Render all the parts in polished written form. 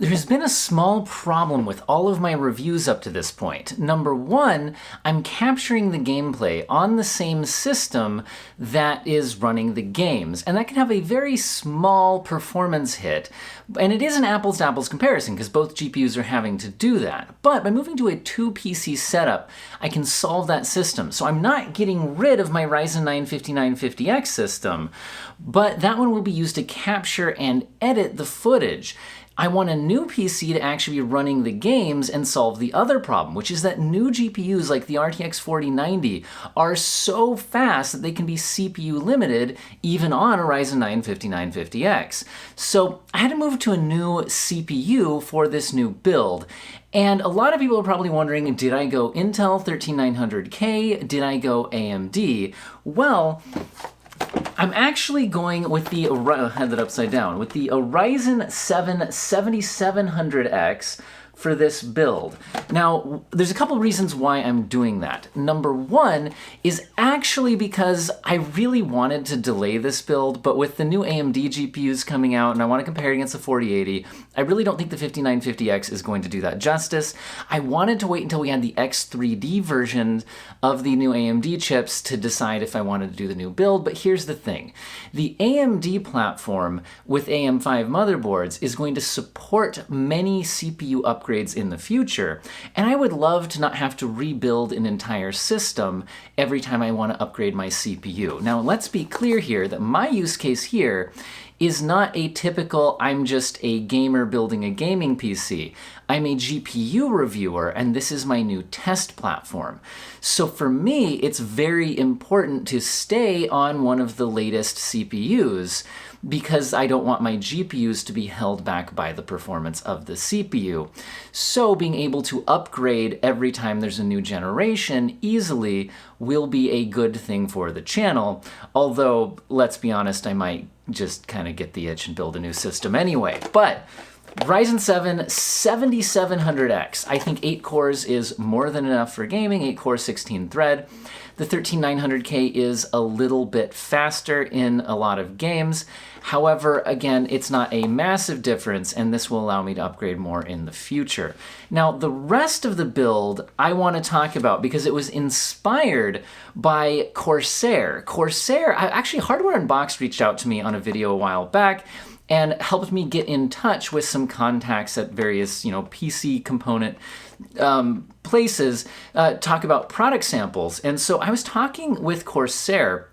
There's been a small problem with all of my reviews up to this point. Number one, I'm capturing the gameplay on the same system that is running the games, and that can have a very small performance hit. And it is an apples to apples comparison because both GPUs are having to do that. But by moving to a 2 PC setup, I can solve that system. So I'm not getting rid of my Ryzen 9 5950X system, but that one will be used to capture and edit the footage. I want a new PC to actually be running the games and solve the other problem, which is that new GPUs like the RTX 4090 are so fast that they can be CPU limited even on a Ryzen 9 5950X. So I had to move to a new CPU for this new build. And a lot of people are probably wondering, did I go Intel 13900K? Did I go AMD? Well, I'm actually going with the, had that upside down, with the Ryzen 7 7700X for this build. Now, there's a couple reasons why I'm doing that. Number one is actually because I really wanted to delay this build, but with the new AMD GPUs coming out and I want to compare it against the 4080, I really don't think the 5950X is going to do that justice. I wanted to wait until we had the X3D version of the new AMD chips to decide if I wanted to do the new build, but here's the thing. The AMD platform with AM5 motherboards is going to support many CPU upgrades in the future, and I would love to not have to rebuild an entire system every time I want to upgrade my CPU. Now, let's be clear here that my use case here is not a typical, I'm just a gamer building a gaming PC. I'm a GPU reviewer, and this is my new test platform. So for me, it's very important to stay on one of the latest CPUs because I don't want my GPUs to be held back by the performance of the CPU. So being able to upgrade every time there's a new generation easily will be a good thing for the channel, although, let's be honest, I might just kind of get the itch and build a new system anyway. But Ryzen 7 7700X. I think 8 cores is more than enough for gaming, 8 core, 16 thread. The 13900K is a little bit faster in a lot of games. However, again, it's not a massive difference, and this will allow me to upgrade more in the future. Now, the rest of the build I want to talk about because it was inspired by Corsair. Actually, Hardware Unboxed reached out to me on a video a while back and helped me get in touch with some contacts at various, PC component places, talk about product samples. And so I was talking with Corsair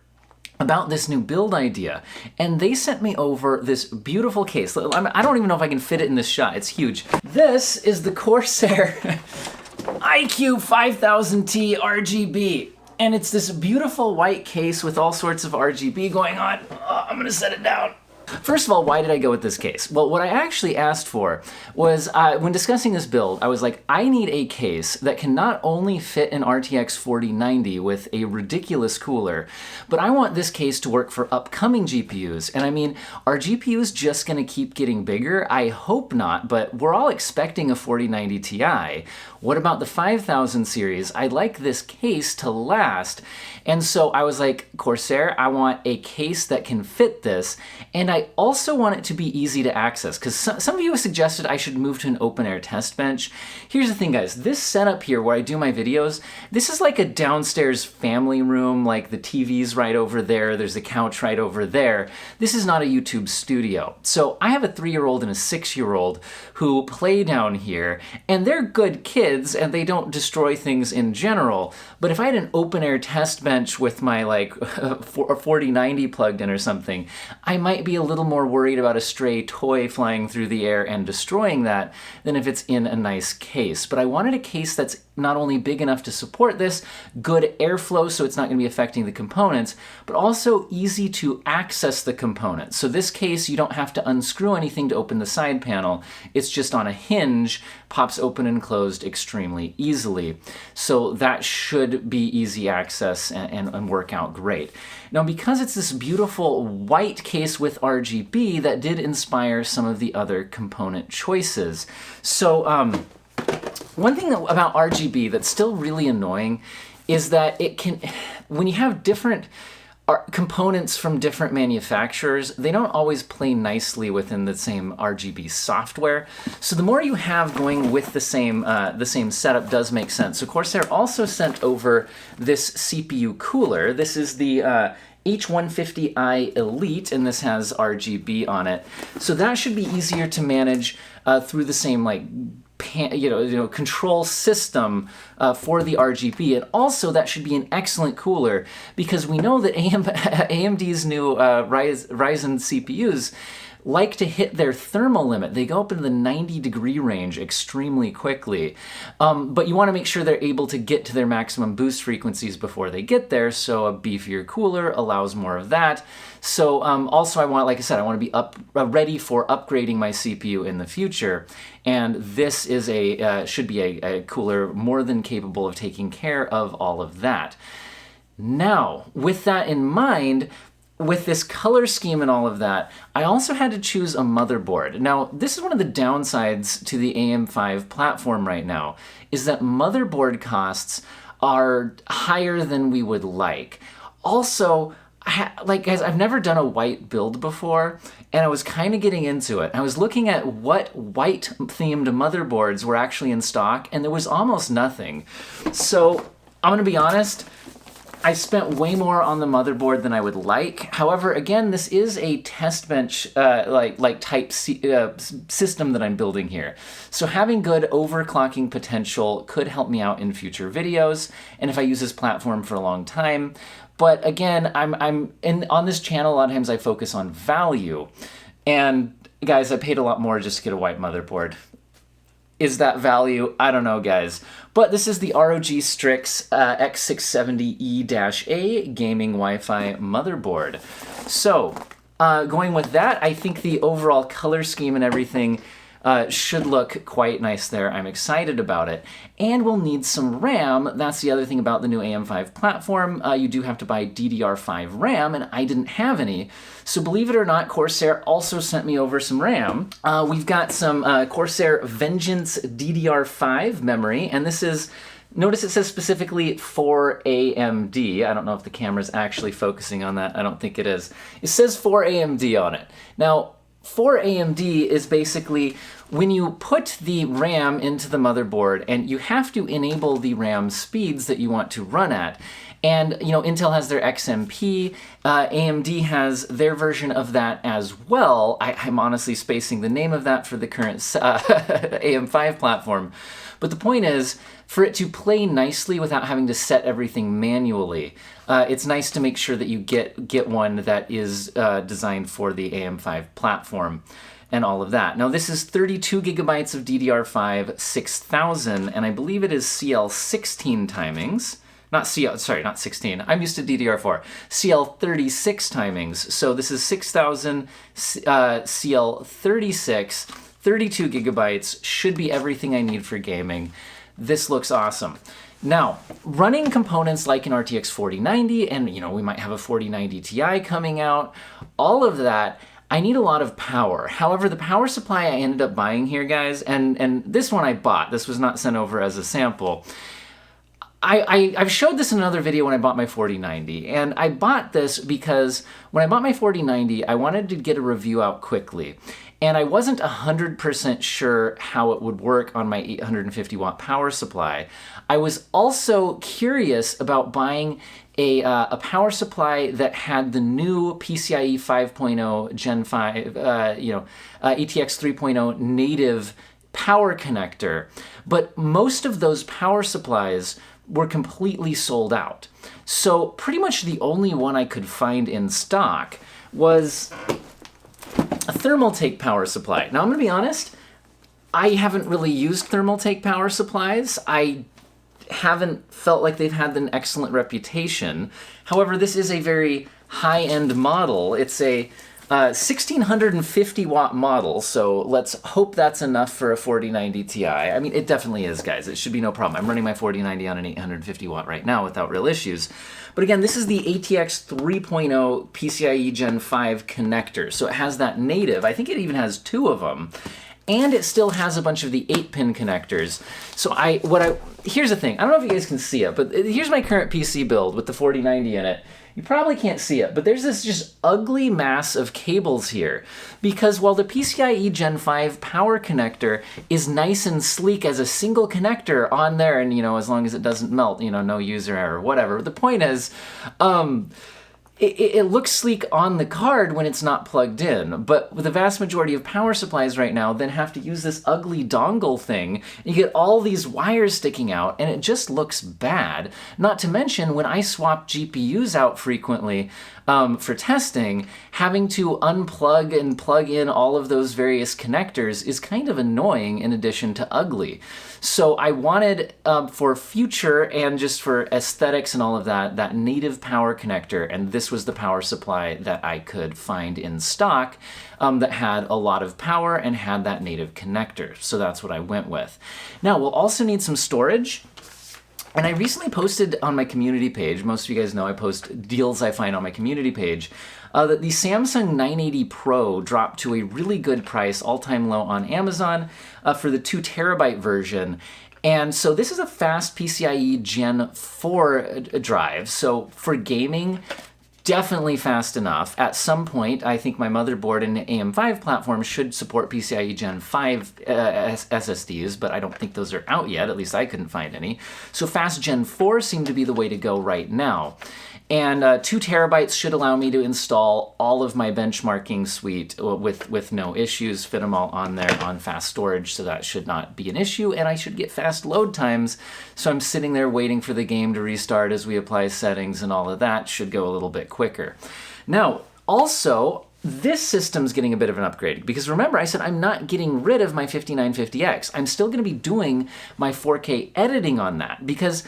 about this new build idea, and they sent me over this beautiful case. I don't even know if I can fit it in this shot. It's huge. This is the Corsair iCUE 5000T RGB. And it's this beautiful white case with all sorts of RGB going on. Oh, I'm gonna set it down. First of all, why did I go with this case? Well, what I actually asked for was, when discussing this build, I was like, I need a case that can not only fit an RTX 4090 with a ridiculous cooler, but I want this case to work for upcoming GPUs. And I mean, are GPUs just gonna keep getting bigger? I hope not, but we're all expecting a 4090 Ti. What about the 5000 series? I'd like this case to last. And so I was like, Corsair, I want a case that can fit this, and I also want it to be easy to access, because some of you have suggested I should move to an open-air test bench. Here's the thing, guys. This setup here where I do my videos, this is like a downstairs family room, like the TV's right over there, there's a couch right over there. This is not a YouTube studio. So I have a 3-year-old and a 6-year-old who play down here, and they're good kids, and they don't destroy things in general. But if I had an open-air test bench with my 4090 plugged in or something, I might be a little more worried about a stray toy flying through the air and destroying that than if it's in a nice case. But I wanted a case that's not only big enough to support this, good airflow so it's not going to be affecting the components, but also easy to access the components. So this case, you don't have to unscrew anything to open the side panel. It's just on a hinge, pops open and closed extremely easily. So that should be easy access and work out great. Now, because it's this beautiful white case with RGB, that did inspire some of the other component choices. So, one thing about RGB that's still really annoying is that it can, when you have different components from different manufacturers, they don't always play nicely within the same RGB software. So the more you have going with the same setup does make sense. So Corsair also sent over this CPU cooler. This is the H150i Elite, and this has RGB on it. So that should be easier to manage through the same like control system for the RGB, and also that should be an excellent cooler because we know that AMD's new Ryzen CPUs like to hit their thermal limit. They go up into the 90-degree range extremely quickly, but you want to make sure they're able to get to their maximum boost frequencies before they get there, so a beefier cooler allows more of that. So also I want, like I said, I want to be ready for upgrading my CPU in the future, and this is should be a cooler more than capable of taking care of all of that. Now, with that in mind, with this color scheme and all of that, I also had to choose a motherboard. Now, this is one of the downsides to the AM5 platform right now, is that motherboard costs are higher than we would like. Also, guys, I've never done a white build before, and I was kind of getting into it. I was looking at what white-themed motherboards were actually in stock, and there was almost nothing. So, I'm going to be honest, I spent way more on the motherboard than I would like. However, again, this is a test bench type system that I'm building here. So having good overclocking potential could help me out in future videos, and if I use this platform for a long time. But again, on this channel, a lot of times I focus on value. And guys, I paid a lot more just to get a white motherboard. Is that value? I don't know, guys. But this is the ROG Strix X670E-A gaming Wi-Fi motherboard. So, going with that, I think the overall color scheme and everything should look quite nice there. I'm excited about it. And we'll need some RAM. That's the other thing about the new AM5 platform. You do have to buy DDR5 RAM, and I didn't have any. So believe it or not, Corsair also sent me over some RAM. We've got some Corsair Vengeance DDR5 memory, and this is, notice it says specifically for AMD. I don't know if the camera's actually focusing on that. I don't think it is. It says for AMD on it. Now, for AMD is basically when you put the RAM into the motherboard, and you have to enable the RAM speeds that you want to run at. And, Intel has their XMP, AMD has their version of that as well. I'm honestly spacing the name of that for the current AM5 platform. But the point is, for it to play nicely without having to set everything manually, it's nice to make sure that you get one that is designed for the AM5 platform and all of that. Now, this is 32 gigabytes of DDR5 6000, and I believe it is CL16 timings. Not 16. I'm used to DDR4. CL36 timings. So this is 6000 CL36, 32 gigabytes, should be everything I need for gaming. This looks awesome. Now, running components like an RTX 4090, and we might have a 4090 Ti coming out, all of that, I need a lot of power. However, the power supply I ended up buying here, guys, and this one I bought. This was not sent over as a sample. I've showed this in another video when I bought my 4090, and I bought this because when I bought my 4090, I wanted to get a review out quickly, and I wasn't 100% sure how it would work on my 850 watt power supply. I was also curious about buying a power supply that had the new PCIe 5.0 Gen 5, ATX 3.0 native power connector, but most of those power supplies were completely sold out. So pretty much the only one I could find in stock was a Thermaltake power supply. Now I'm gonna be honest, I haven't really used Thermaltake power supplies. I haven't felt like they've had an excellent reputation. However, this is a very high-end model. It's a 1650 watt model, so let's hope that's enough for a 4090 Ti. I mean, it definitely is, guys. It should be no problem. I'm running my 4090 on an 850 watt right now without real issues. But again, this is the ATX 3.0 PCIe Gen 5 connector, so it has that native. I think it even has 2 of them. And it still has a bunch of the 8-pin connectors. So here's the thing. I don't know if you guys can see it, but here's my current PC build with the 4090 in it. You probably can't see it, but there's this just ugly mass of cables here. Because while the PCIe Gen 5 power connector is nice and sleek as a single connector on there, and, as long as it doesn't melt, no user error, whatever. The point is, it looks sleek on the card when it's not plugged in, but the vast majority of power supplies right now then have to use this ugly dongle thing. You get all these wires sticking out, and it just looks bad. Not to mention, when I swap GPUs out frequently for testing, having to unplug and plug in all of those various connectors is kind of annoying in addition to ugly. So I wanted, for future and just for aesthetics and all of that, that native power connector, and this was the power supply that I could find in stock that had a lot of power and had that native connector. So that's what I went with. Now, we'll also need some storage. And I recently posted on my community page, most of you guys know I post deals I find on my community page, that the Samsung 980 Pro dropped to a really good price, all-time low on Amazon, for the 2 terabyte version. And so this is a fast PCIe Gen 4 drive. So for gaming, definitely fast enough. At some point, I think my motherboard and AM5 platform should support PCIe Gen 5 SSDs, but I don't think those are out yet. At least I couldn't find any. So fast Gen 4 seemed to be the way to go right now. And 2 terabytes should allow me to install all of my benchmarking suite with no issues, fit them all on there on fast storage, so that should not be an issue, and I should get fast load times, so I'm sitting there waiting for the game to restart as we apply settings, and all of that should go a little bit quicker. Now, also, this system's getting a bit of an upgrade, because remember I said I'm not getting rid of my 5950X. I'm still going to be doing my 4K editing on that, because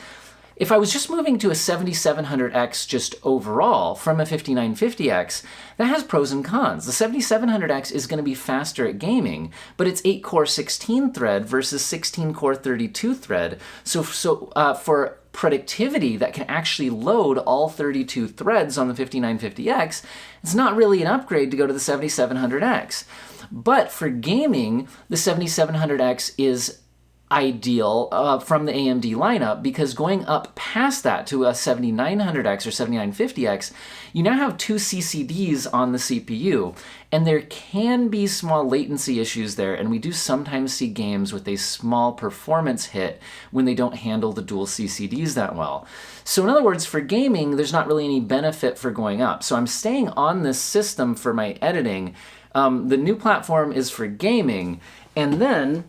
if I was just moving to a 7700X just overall from a 5950X, that has pros and cons. The 7700X is going to be faster at gaming, but it's 8-core 16-thread versus 16-core 32-thread. So for productivity that can actually load all 32 threads on the 5950X, it's not really an upgrade to go to the 7700X. But for gaming, the 7700X is ideal from the AMD lineup, because going up past that to a 7900X or 7950X, you now have 2 CCDs on the CPU, and there can be small latency issues there, and we do sometimes see games with a small performance hit when they don't handle the dual CCDs that well. So in other words, for gaming, there's not really any benefit for going up. So I'm staying on this system for my editing. The new platform is for gaming, and then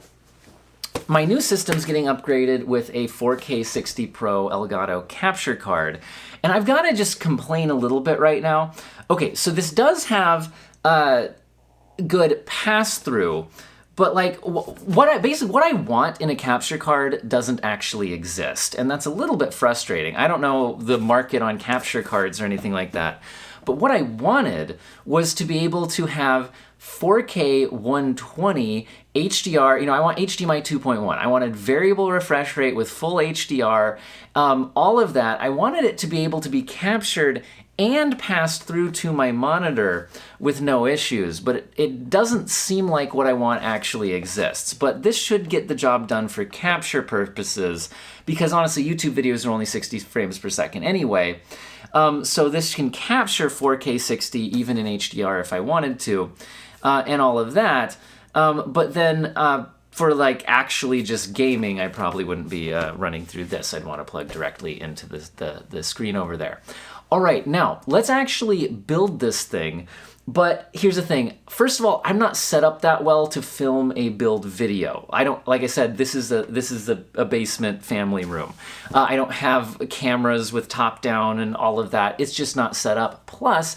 my new system's getting upgraded with a 4K 60 Pro Elgato capture card. And I've got to just complain a little bit right now. Okay, so this does have good pass-through, but like what I want in a capture card doesn't actually exist. And that's a little bit frustrating. I don't know the market on capture cards or anything like that. But what I wanted was to be able to have 4K 120 HDR, I want HDMI 2.1. I wanted variable refresh rate with full HDR, all of that. I wanted it to be able to be captured and passed through to my monitor with no issues, but it doesn't seem like what I want actually exists. But this should get the job done for capture purposes, because honestly, YouTube videos are only 60 frames per second anyway. So this can capture 4K 60 even in HDR if I wanted to, and all of that. But then for like actually just gaming, I probably wouldn't be running through this. I'd want to plug directly into the screen over there. All right, now let's actually build this thing. But here's the thing. First of all, I'm not set up that well to film a build video. I don't, like I said, this is a basement family room. I don't have cameras with top down and all of that. It's just not set up. Plus,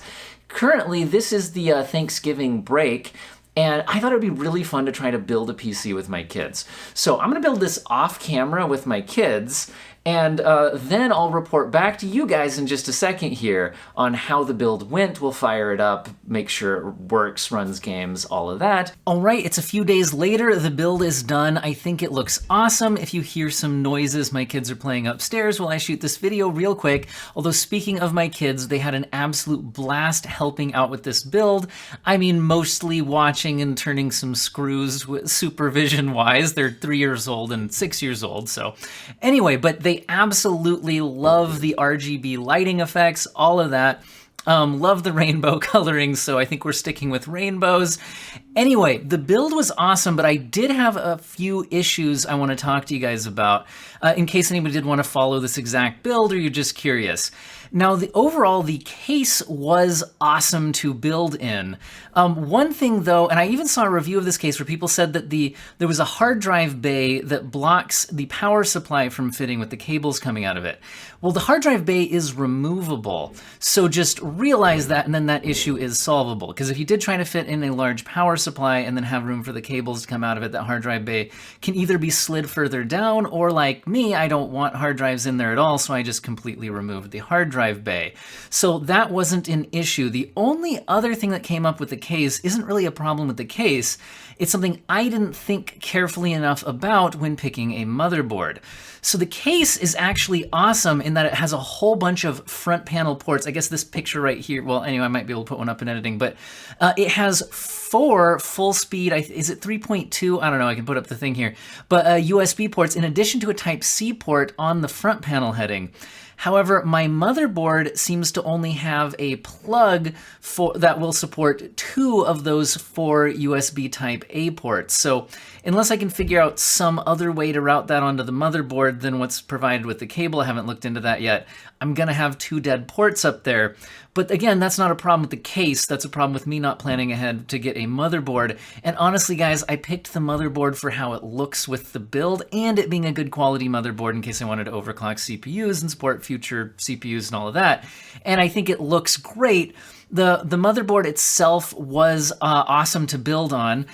currently this is the Thanksgiving break, and I thought it would be really fun to try to build a PC with my kids. So I'm gonna build this off camera with my kids, and then I'll report back to you guys in just a second here on how the build went. We'll fire it up, make sure it works, runs games, all of that. All right, it's a few days later. The build is done. I think it looks awesome. If you hear some noises, my kids are playing upstairs while I shoot this video real quick. Although speaking of my kids, they had an absolute blast helping out with this build. I mean, mostly watching and turning some screws supervision-wise. They're 3 years old and 6 years old, so anyway, but they They absolutely love the RGB lighting effects, all of that. Love the rainbow coloring, so I think we're sticking with rainbows. Anyway, the build was awesome, but I did have a few issues I want to talk to you guys about, in case anybody did want to follow this exact build or you're just curious. Now, overall, the case was awesome to build in. One thing though, and I even saw a review of this case where people said that there was a hard drive bay that blocks the power supply from fitting with the cables coming out of it. Well, the hard drive bay is removable, so just realize that, and then that issue is solvable. Because if you did try to fit in a large power supply and then have room for the cables to come out of it, that hard drive bay can either be slid further down, or like me, I don't want hard drives in there at all, so I just completely removed the hard drive bay. So that wasn't an issue. The only other thing that came up with the case isn't really a problem with the case. It's something I didn't think carefully enough about when picking a motherboard. So the case is actually awesome in that it has a whole bunch of front panel ports. I guess this picture right here, well, anyway, I might be able to put one up in editing, but it has 4 full speed, is it 3.2? I don't know, I can put up the thing here. But USB ports in addition to a Type-C port on the front panel heading. However, my motherboard seems to only have a plug that will support 2 of those 4 USB Type-A ports. So unless I can figure out some other way to route that onto the motherboard than what's provided with the cable, I haven't looked into that yet, I'm gonna have 2 dead ports up there. But again, that's not a problem with the case, that's a problem with me not planning ahead to get a motherboard. And honestly guys, I picked the motherboard for how it looks with the build and it being a good quality motherboard in case I wanted to overclock CPUs and support future CPUs and all of that. And I think it looks great. The motherboard itself was awesome to build on.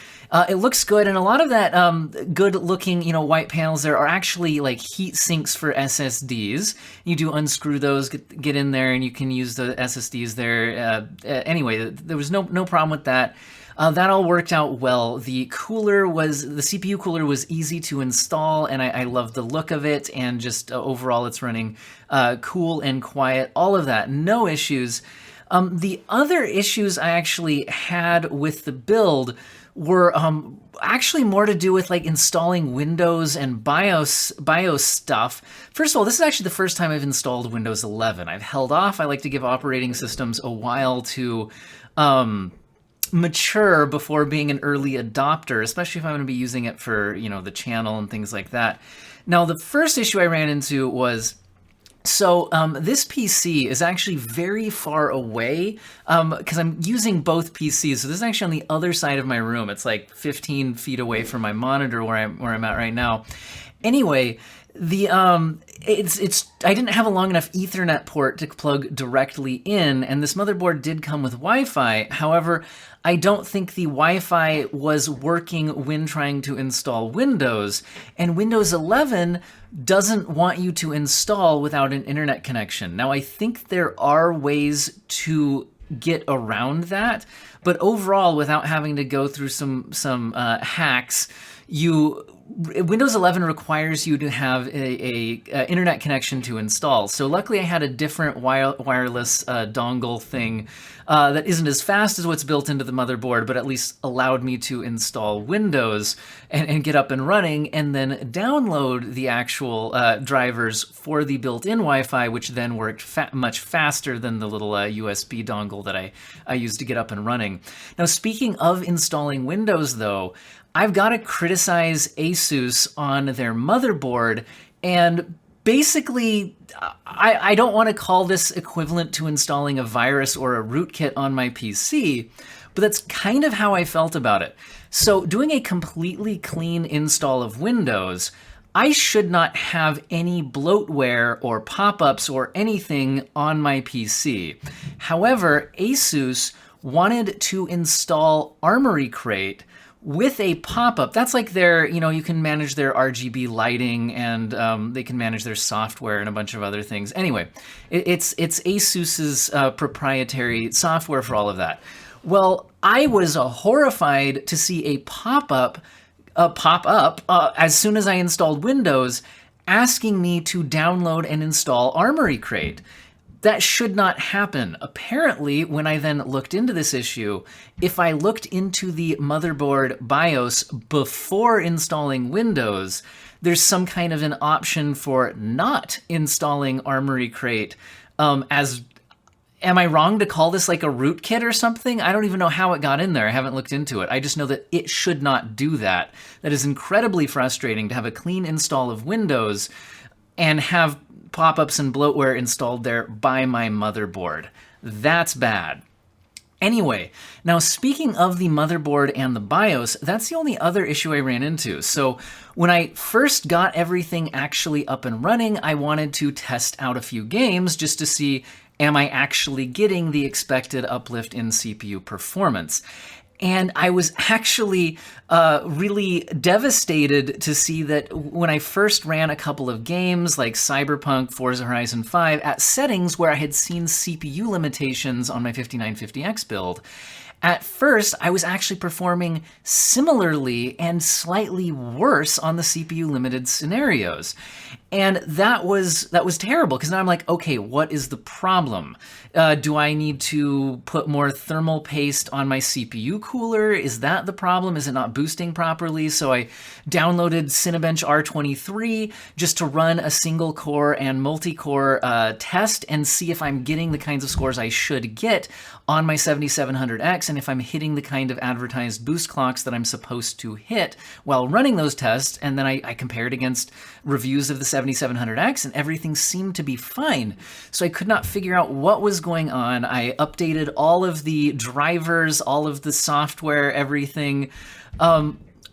It looks good, and a lot of that good-looking, white panels there are actually like heat sinks for SSDs. You do unscrew those, get in there, and you can use the SSDs there. Anyway, there was no problem with that. That all worked out well. The CPU cooler was easy to install, and I love the look of it, and just overall it's running cool and quiet. All of that, no issues. The other issues I actually had with the build were actually more to do with like installing Windows and BIOS stuff. First of all, this is actually the first time I've installed Windows 11. I've held off. I like to give operating systems a while to mature before being an early adopter, especially if I'm going to be using it for, the channel and things like that. Now, the first issue I ran into was, this PC is actually very far away because I'm using both PCs. So this is actually on the other side of my room. It's like 15 feet away from my monitor where I'm at right now. Anyway, I didn't have a long enough Ethernet port to plug directly in, and this motherboard did come with Wi-Fi. However, I don't think the Wi-Fi was working when trying to install Windows, and Windows 11 doesn't want you to install without an internet connection. Now, I think there are ways to get around that, but overall, without having to go through some hacks, Windows 11 requires you to have a internet connection to install. So luckily I had a different wireless dongle thing that isn't as fast as what's built into the motherboard, but at least allowed me to install Windows and get up and running, and then download the actual drivers for the built-in Wi-Fi, which then worked much faster than the little USB dongle that I used to get up and running. Now, speaking of installing Windows though, I've got to criticize Asus on their motherboard, and basically, I don't want to call this equivalent to installing a virus or a rootkit on my PC, but that's kind of how I felt about it. So doing a completely clean install of Windows, I should not have any bloatware or pop-ups or anything on my PC. However, Asus wanted to install Armory Crate with a pop-up. That's like their, you can manage their RGB lighting, and they can manage their software and a bunch of other things. Anyway, it's Asus's proprietary software for all of that. Well, I was horrified to see a pop-up as soon as I installed Windows, asking me to download and install Armory Crate. That should not happen. Apparently, when I then looked into this issue, if I looked into the motherboard BIOS before installing Windows, there's some kind of an option for not installing Armory Crate as... Am I wrong to call this like a rootkit or something? I don't even know how it got in there. I haven't looked into it. I just know that it should not do that. That is incredibly frustrating to have a clean install of Windows and have pop-ups and bloatware installed there by my motherboard. That's bad. Anyway, now speaking of the motherboard and the BIOS, that's the only other issue I ran into. So when I first got everything actually up and running, I wanted to test out a few games just to see, am I actually getting the expected uplift in CPU performance? And I was actually really devastated to see that when I first ran a couple of games like Cyberpunk, Forza Horizon 5 at settings where I had seen CPU limitations on my 5950X build, at first I was actually performing similarly and slightly worse on the CPU limited scenarios. And that was terrible, because now I'm like, okay, what is the problem? Do I need to put more thermal paste on my CPU cooler? Is that the problem? Is it not boosting properly? So I downloaded Cinebench R23 just to run a single core and multi-core test and see if I'm getting the kinds of scores I should get on my 7700X and if I'm hitting the kind of advertised boost clocks that I'm supposed to hit while running those tests. And then I compared against reviews of the 7700X and everything seemed to be fine. So I could not figure out what was going on. I updated all of the drivers, all of the software, everything.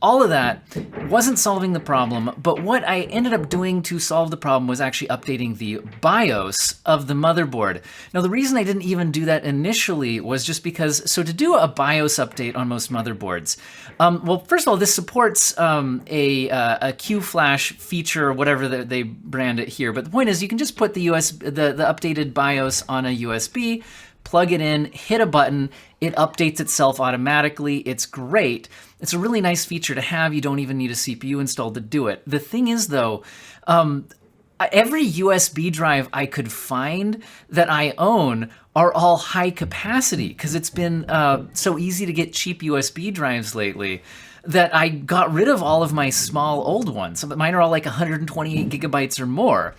All of that wasn't solving the problem, but what I ended up doing to solve the problem was actually updating the BIOS of the motherboard. Now, the reason I didn't even do that initially was just because, so to do a BIOS update on most motherboards, well, first of all, this supports a Q-Flash feature, or whatever they brand it here, but the point is you can just put the updated BIOS on a USB, plug it in, hit a button, it updates itself automatically. It's great. It's a really nice feature to have. You don't even need a CPU installed to do it. The thing is, though, every USB drive I could find that I own are all high capacity, because it's been so easy to get cheap USB drives lately that I got rid of all of my small old ones. So mine are all like 128 gigabytes or more.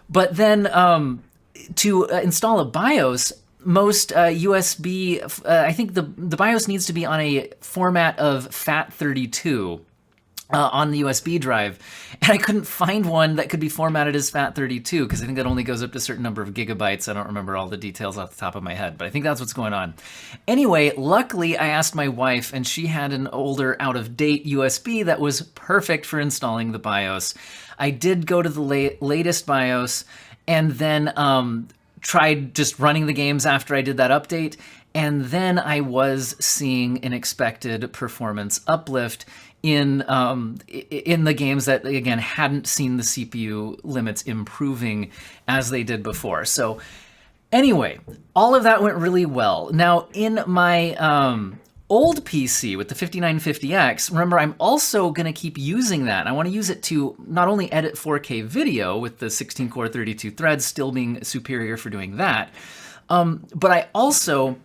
But then to install a BIOS, most USB, I think the BIOS needs to be on a format of FAT32 on the USB drive. And I couldn't find one that could be formatted as FAT32 because I think that only goes up to a certain number of gigabytes. I don't remember all the details off the top of my head, but I think that's what's going on. Anyway, luckily I asked my wife and she had an older out-of-date USB that was perfect for installing the BIOS. I did go to the latest BIOS and then tried just running the games after I did that update, and then I was seeing an expected performance uplift in the games that, again, hadn't seen the CPU limits improving as they did before. So anyway, all of that went really well. Now, in my old PC with the 5950X, remember, I'm also going to keep using that. I want to use it to not only edit 4K video with the 16-core 32 threads still being superior for doing that, but I also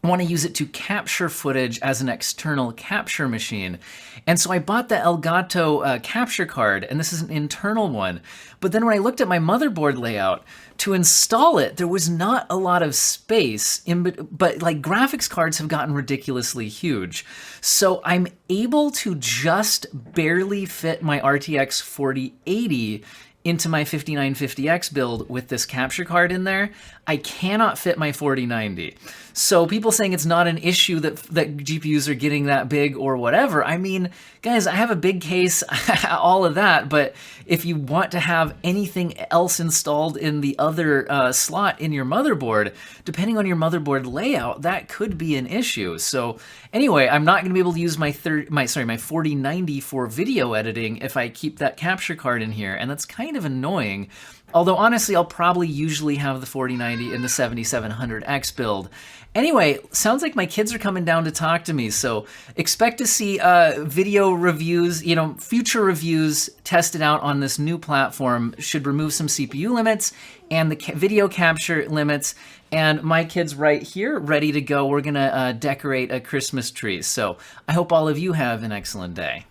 want to use it to capture footage as an external capture machine. And so I bought the Elgato capture card, and this is an internal one. But then when I looked at my motherboard layout, to install it, there was not a lot of space, but like graphics cards have gotten ridiculously huge. So I'm able to just barely fit my RTX 4080 into my 5950X build with this capture card in there. I cannot fit my 4090. So people saying it's not an issue that GPUs are getting that big or whatever. I mean, guys, I have a big case, all of that, but if you want to have anything else installed in the other slot in your motherboard, depending on your motherboard layout, that could be an issue. So anyway, I'm not going to be able to use my 4090 for video editing if I keep that capture card in here, and that's kind kind of annoying. Although honestly, I'll probably usually have the 4090 in the 7700X build. Anyway, sounds like my kids are coming down to talk to me, so expect to see video reviews, future reviews tested out on this new platform. Should remove some CPU limits and the video capture limits. And my kid's right here, ready to go. We're gonna decorate a Christmas tree. So I hope all of you have an excellent day.